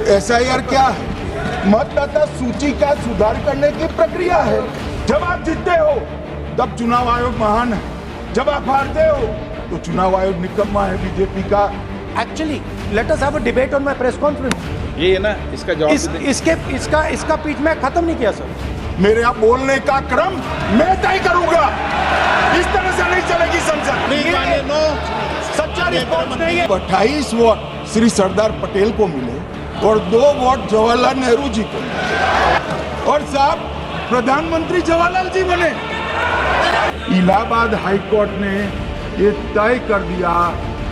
SIR क्या है? मतदाता सूची का सुधार करने की प्रक्रिया है। जब आप जीतते हो तब चुनाव आयोग महान है, जब आप हारते हो तो चुनाव आयोग निकम्मा है बीजेपी का। Actually, let us have a debate on my press conference. ये है ना, इसका जवाब इसका पीठ में खत्म नहीं किया सर। मेरे यहाँ बोलने का क्रम मैं तय करूंगा। इस तरह से नहीं चलेगी संसद। सच्चा रिस्पॉन्स नहीं है। 28 वोट श्री सरदार पटेल को मिले और 2 वोट जवाहरलाल नेहरू जी को, और साहब प्रधानमंत्री जवाहरलाल जी बने। इलाहाबाद हाई कोर्ट ने ये तय कर दिया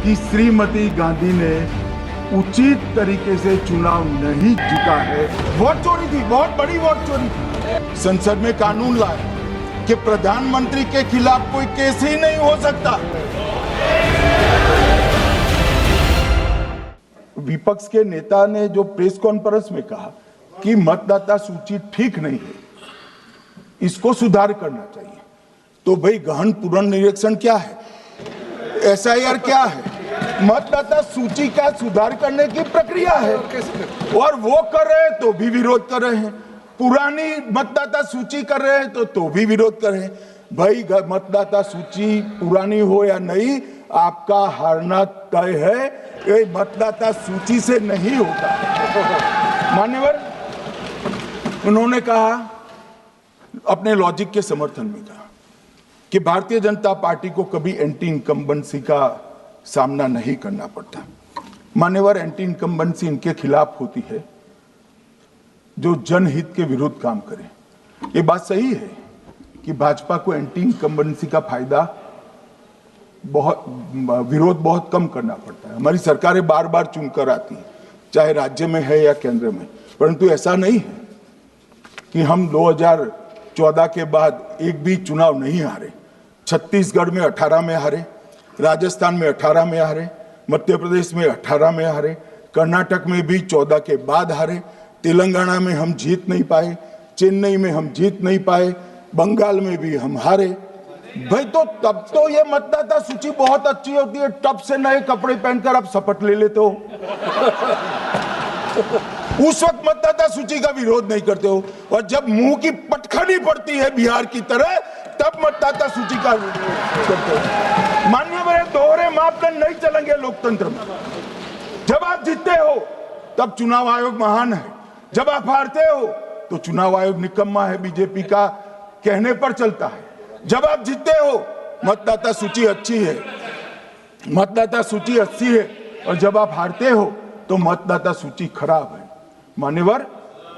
कि श्रीमती गांधी ने उचित तरीके से चुनाव नहीं जीता है। वोट चोरी थी, बहुत बड़ी वोट चोरी थी। संसद में कानून लाए कि प्रधानमंत्री के खिलाफ कोई केस ही नहीं हो सकता। विपक्ष के नेता ने जो प्रेस कॉन्फ्रेंस में कहा कि मतदाता सूची ठीक नहीं है, इसको सुधार करना चाहिए, तो भाई गहन पुनर्निरीक्षण क्या है? एसआईआर क्या है? मतदाता सूची का सुधार करने की प्रक्रिया है, और वो कर रहे हैं तो भी विरोध कर रहे हैं। पुरानी मतदाता सूची कर रहे हैं तो भी विरोध कर रहे हैं। भाई मतदाता सूची पुरानी हो या नहीं, आपका हारना तय है। ये मतदाता सूची से नहीं होता। मान्यवर, उन्होंने कहा, अपने लॉजिक के समर्थन में कहा कि भारतीय जनता पार्टी को कभी एंटी इनकम्बेंसी का सामना नहीं करना पड़ता। मान्यवर, एंटी इनकम्बेंसी इनके खिलाफ होती है जो जनहित के विरुद्ध काम करे। ये बात सही है कि भाजपा को एंटी इनकम्बेंसी का फायदा विरोध बहुत कम करना पड़ता है। हमारी सरकारें बार बार चुनकर आती हैं, चाहे राज्य में है या केंद्र में, परंतु ऐसा नहीं है कि हम 2014 के बाद एक भी चुनाव नहीं हारे। छत्तीसगढ़ में 18 में हारे, राजस्थान में 18 में हारे, मध्य प्रदेश में 18 में हारे, कर्नाटक में भी 14 के बाद हारे, तेलंगाना में हम जीत नहीं पाए, चेन्नई में हम जीत नहीं पाए, बंगाल में भी हम हारे। भाई तो तब तो ये मतदाता सूची बहुत अच्छी होती है, तब से नए कपड़े पहनकर आप शपथ ले लेते हो। उस वक्त मतदाता सूची का विरोध नहीं करते हो, और जब मुंह की पटखनी पड़ती है बिहार की तरह, तब मतदाता सूची का विरोध करते हो। माननीय, दोहरे मापदंड नहीं चलेंगे लोकतंत्र में। जब आप जीतते हो तब चुनाव आयोग महान है, जब आप हारते हो तो चुनाव आयोग निकम्मा है बीजेपी का कहने पर चलता है। जब आप जीतते हो मतदाता सूची अच्छी है, मतदाता सूची अच्छी है, और जब आप हारते हो तो मतदाता सूची खराब है। मान्यवर,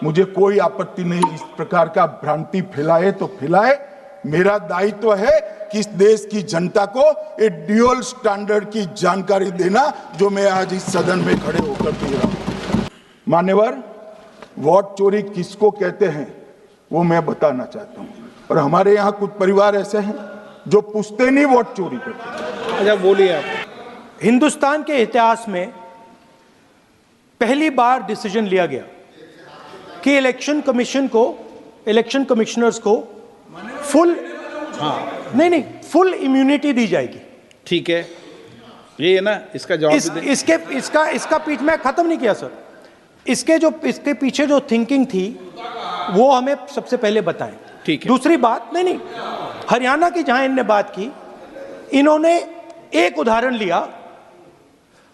मुझे कोई आपत्ति नहीं, इस प्रकार का भ्रांति फैलाए तो फैलाए। मेरा दायित्व है कि इस देश की जनता को एक ड्यूअल स्टैंडर्ड की जानकारी देना, जो मैं आज इस सदन में खड़े होकर दे रहा हूं। मान्यवर, वोट चोरी किसको कहते हैं वो मैं बताना चाहता हूं, और हमारे यहाँ कुछ परिवार ऐसे हैं जो पूछते नहीं, वोट चोरी करते हैं। अच्छा, बोलिए आप। हिंदुस्तान के इतिहास में पहली बार डिसीजन लिया गया कि इलेक्शन कमीशन को, इलेक्शन कमिश्नर्स को फुल फुल इम्यूनिटी दी जाएगी। ठीक है, ये है ना, इसका जवाब इसका पीठ में खत्म नहीं किया सर। इसके पीछे जो थिंकिंग थी वो हमें सबसे पहले बताएं। ठीक है। दूसरी बात, नहीं, हरियाणा की जहां इन्होंने बात की, इन्होंने एक उदाहरण लिया,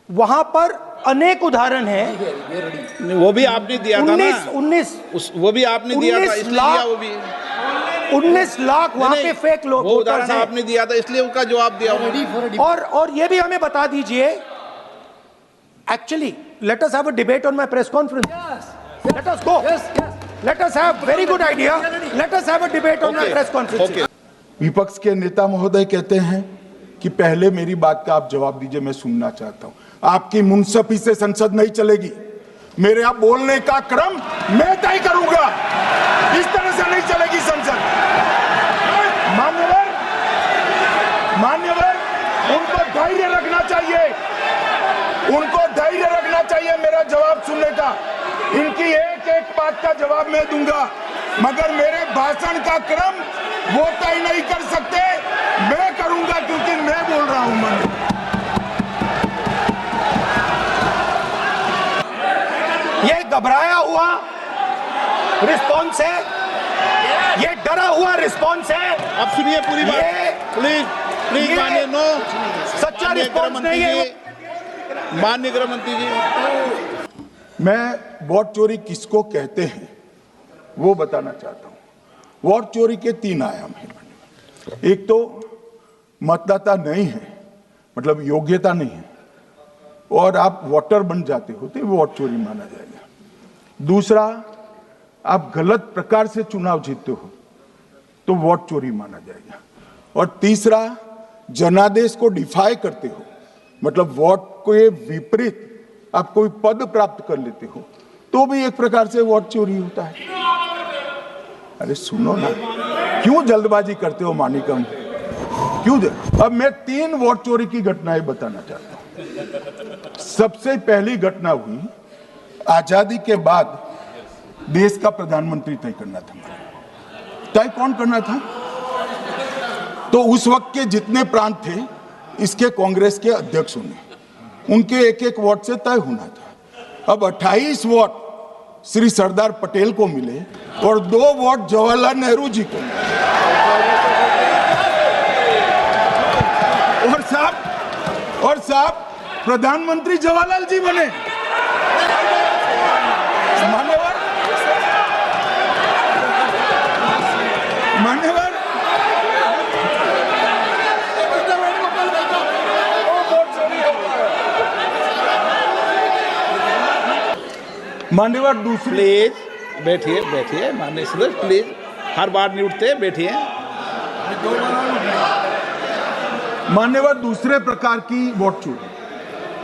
वहां पर अनेक उदाहरण हैं। वो भी आपने दिया था ना, 19 वो भी आपने दिया था, इसलिए दिया वो भी। 19 लाख वहां पे फेक लोग, वो उदाहरण आपने दिया था, इसलिए उसका जवाब दिया। और ये भी हमें बता दीजिए, actually let us have a debate on my press conference. Let us go, let us have very good idea, let us have a debate on my press conference. विपक्ष के नेता महोदय कहते हैं कि पहले मेरी बात का आप जवाब दीजिए, मैं सुनना चाहता हूं। आपकी मुनसफी से संसद नहीं चलेगी। मेरे यहाँ बोलने का क्रम मैं तय करूंगा। इस तरह से नहीं चलेगी संसद। मान्यवर, उनको धैर्य रखना चाहिए, उनको धैर्य रखना चाहिए मेरा जवाब सुनने का। इनकी एक एक बात का जवाब मैं दूंगा, मगर मेरे भाषण का क्रम वो तय नहीं कर सकते, मैं करूंगा, क्योंकि मैं बोल रहा हूं। ये घबराया हुआ रिस्पॉन्स है, ये डरा हुआ रिस्पॉन्स है। अब सुनिए पूरी बात, प्लीज प्लीज ये माननीय नो सच्चा रिस्पॉन्स नहीं है। माननीय गृह मंत्री जी, मैं वोट चोरी किसको कहते हैं वो बताना चाहता हूं। वोट चोरी के 3 आयाम हैं। एक तो मतदाता नहीं है, मतलब योग्यता नहीं है, और आप वोटर बन जाते हो तो वोट चोरी माना जाएगा। दूसरा, आप गलत प्रकार से चुनाव जीतते हो तो वोट चोरी माना जाएगा। और तीसरा, जनादेश को डिफाई करते हो, मतलब वोट के विपरीत आप कोई पद प्राप्त कर लेते हो तो भी एक प्रकार से वोट चोरी होता है। अरे सुनो ना, क्यों जल्दबाजी करते हो मानिकम, क्यों? अब मैं 3 वोट चोरी की घटनाएं बताना चाहता हूं। सबसे पहली घटना हुई, आजादी के बाद देश का प्रधानमंत्री तय करना था। तय कौन करना था? तो उस वक्त के जितने प्रांत थे, इसके कांग्रेस के अध्यक्षों ने, उनके एक एक वोट से तय होना था। अब 28 वोट श्री सरदार पटेल को मिले और 2 वोट जवाहरलाल नेहरू जी को मिले। और साहब प्रधानमंत्री जवाहरलाल जी बने। मान्यवर मान्यवर दूसरी, प्लीज बैठिए बैठिए माननीय सदस्य, प्लीज हर बार नहीं उठते, बैठिए। मान्यवर दूसरे प्रकार की वोट चोरी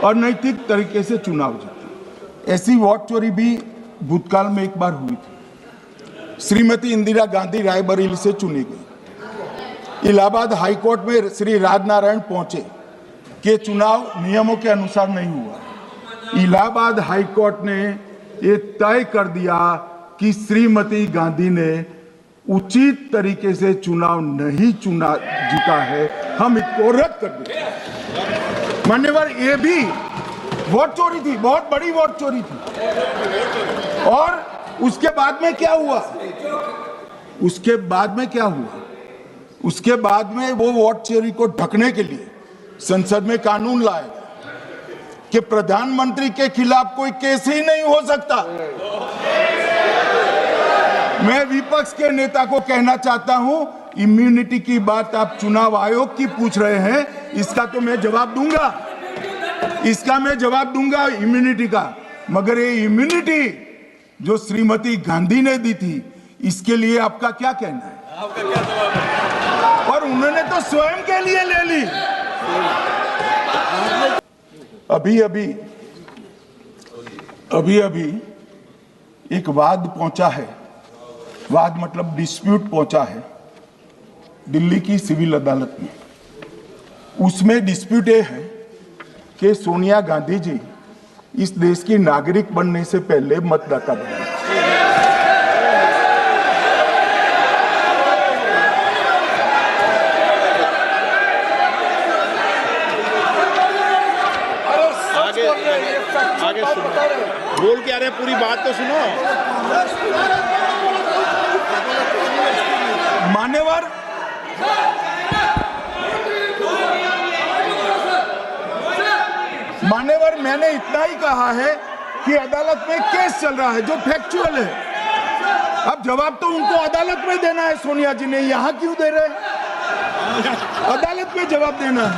और नैतिक तरीके से चुनाव जीतना, ऐसी वोट चोरी भी भूतकाल में एक बार हुई थी। श्रीमती इंदिरा गांधी रायबरेली से चुनी गई। इलाहाबाद हाईकोर्ट में श्री राजनारायण पहुंचे कि चुनाव नियमों के अनुसार नहीं हुआ। इलाहाबाद हाईकोर्ट ने ये तय कर दिया कि श्रीमती गांधी ने उचित तरीके से चुनाव नहीं जीता है, हम इसको रद्द कर देते। मान्यवर, ये भी वोट चोरी थी, बहुत बड़ी वोट चोरी थी। और उसके बाद में क्या हुआ? उसके बाद में वो वोट चोरी को ढकने के लिए संसद में कानून लाया कि प्रधानमंत्री के खिलाफ कोई केस ही नहीं हो सकता। मैं विपक्ष के नेता को कहना चाहता हूं, इम्यूनिटी की बात आप चुनाव आयोग की पूछ रहे हैं, इसका तो मैं जवाब दूंगा, इम्यूनिटी का। मगर ये इम्यूनिटी जो श्रीमती गांधी ने दी थी, इसके लिए आपका क्या कहना है? और उन्होंने तो स्वयं के लिए ले ली। अभी एक वाद पहुंचा है, वाद मतलब डिस्प्यूट पहुंचा है दिल्ली की सिविल अदालत में। उसमें डिस्प्यूट ये है कि सोनिया गांधी जी इस देश की नागरिक बनने से पहले मतदाता बने। आगे सुनो, बोल के आ रहे, पूरी बात तो सुनो। मान्यवर, मैंने इतना ही कहा है कि अदालत में केस चल रहा है जो फैक्चुअल है। अब जवाब तो उनको अदालत में देना है, सोनिया जी ने यहां क्यों दे रहे हैं? अदालत में जवाब देना है।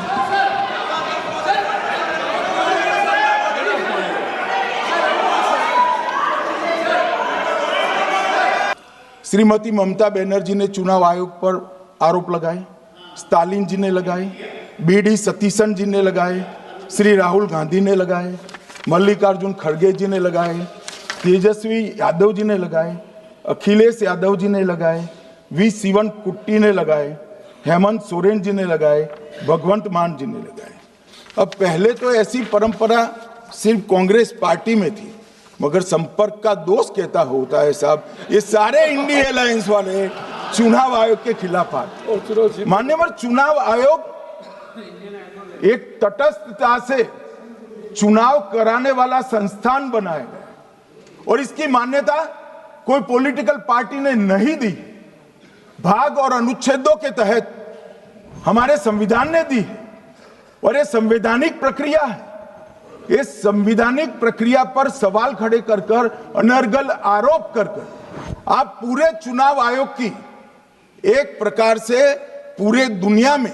श्रीमती ममता बनर्जी ने चुनाव आयोग पर आरोप लगाए, स्टालिन जी ने लगाए, बीडी सतीशन जी ने लगाए, श्री राहुल गांधी ने लगाए, मल्लिकार्जुन खड़गे जी ने लगाए, तेजस्वी यादव जी ने लगाए, अखिलेश यादव जी ने लगाए, वी शिवन कुट्टी ने लगाए, हेमंत सोरेन जी ने लगाए, भगवंत मान जी ने लगाए। अब पहले तो ऐसी परंपरा सिर्फ कांग्रेस पार्टी में थी, मगर संपर्क का दोष कहता होता है साहब, ये सारे इंडिया अलायंस वाले चुनाव आयोग के खिलाफ आए। मान्यवर, चुनाव आयोग एक तटस्थता से चुनाव कराने वाला संस्थान बनाया गया और इसकी मान्यता कोई पॉलिटिकल पार्टी ने नहीं दी, भाग और अनुच्छेदों के तहत हमारे संविधान ने दी है और ये संवैधानिक प्रक्रिया है। इस संवैधानिक प्रक्रिया पर सवाल खड़े कर कर, अनर्गल आरोप कर कर आप पूरे चुनाव आयोग की एक प्रकार से पूरे दुनिया में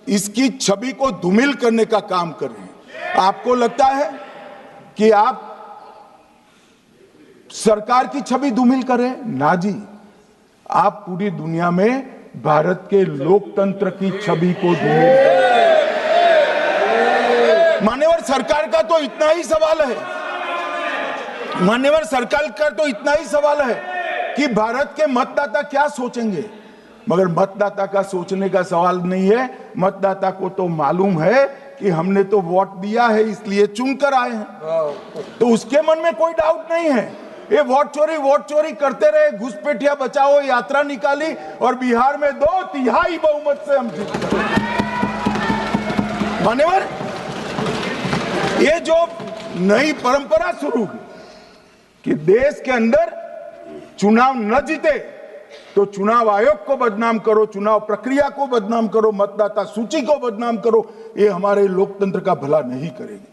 इसकी छवि को धूमिल करने का काम कर रहे हैं। आपको लगता है कि आप सरकार की छवि धूमिल करें? ना जी, आप पूरी दुनिया में भारत के लोकतंत्र की छवि को धूमिल करें। मान्यवर सरकार का तो इतना ही सवाल है, मान्यवर सरकार का तो इतना ही सवाल है कि भारत के मतदाता क्या सोचेंगे, मगर मतदाता का सोचने का सवाल नहीं है। मतदाता को तो मालूम है कि हमने तो वोट दिया है इसलिए चुनकर आए हैं, तो उसके मन में कोई डाउट नहीं है। ये वोट चोरी करते रहे, घुसपैठिया बचाओ यात्रा निकाली और बिहार में 2/3 बहुमत से हम जीत गए। मान्यवर, ये जो नई परंपरा शुरू हुई कि देश के अंदर चुनाव न जीते तो चुनाव आयोग को बदनाम करो, चुनाव प्रक्रिया को बदनाम करो, मतदाता सूची को बदनाम करो, ये हमारे लोकतंत्र का भला नहीं करेगी।